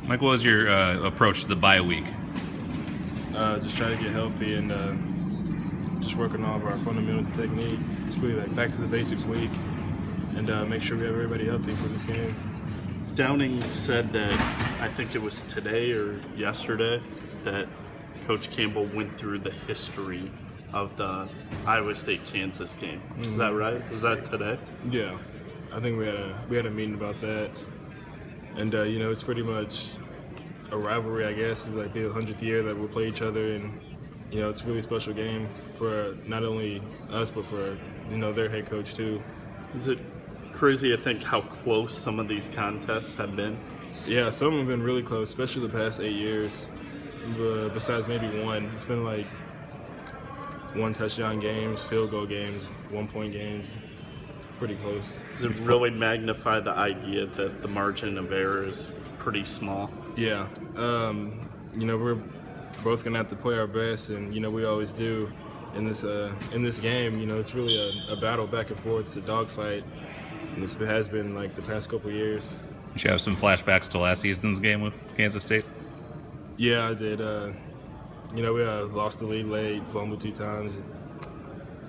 Mike, what was your approach to the bye week? Just try to get healthy and just working on all of our fundamentals and technique. Just really like back to the basics week and make sure we have everybody healthy for this game. Downing said that, I think it was today or yesterday, that Coach Campbell went through the history of the Iowa State-Kansas game. Is that right? Was that today? Yeah, I think we had a meeting about that, and it's pretty much a rivalry, I guess. It's like the 100th year that we'll play each other, and it's a really special game for not only us but for their head coach too. Is it crazy to think how close some of these contests have been? Yeah, some of them have been really close, especially the past 8 years. Besides maybe one, it's been like one touchdown games, field goal games, 1 point games. Pretty close. Does it really magnify the idea that the margin of error is pretty small? Yeah. We're both gonna have to play our best, and we always do in this game. It's really a battle back and forth. It's a dogfight, and this has been like the past couple years. Did you have some flashbacks to last season's game with Kansas State? Yeah, I did. We lost the lead late, fumbled 2 times.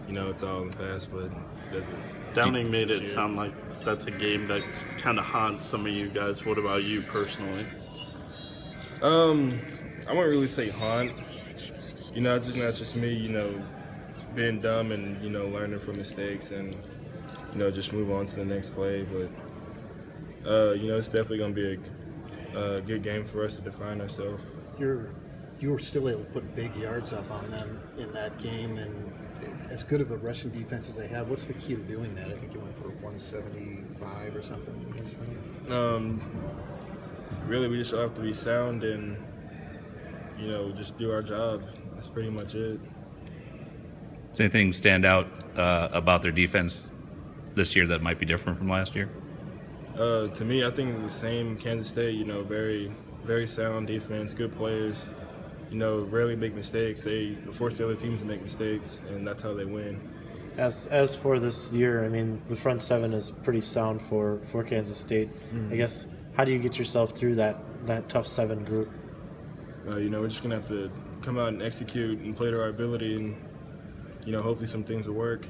It's all in the past, but it doesn't. Downing made it sound like that's a game that kind of haunts some of you guys. What about you personally? I wouldn't really say haunt. That's just me, being dumb and, learning from mistakes and, just move on to the next play. But, it's definitely going to be a good game for us to define ourselves. You were still able to put big yards up on them in that game, and as good of a rushing defense as they have, what's the key to doing that? I think you went for 175 or something against them. Really, we just have to be sound and, just do our job. That's pretty much it. Does anything stand out about their defense this year that might be different from last year? To me, I think the same. Kansas State, very, very sound defense, good players. Rarely make mistakes. They force the other teams to make mistakes, and that's how they win. As for this year, I mean, the front seven is pretty sound for Kansas State. Mm-hmm. I guess, how do you get yourself through that tough 7 group? We're just going to have to come out and execute and play to our ability, and, hopefully some things will work.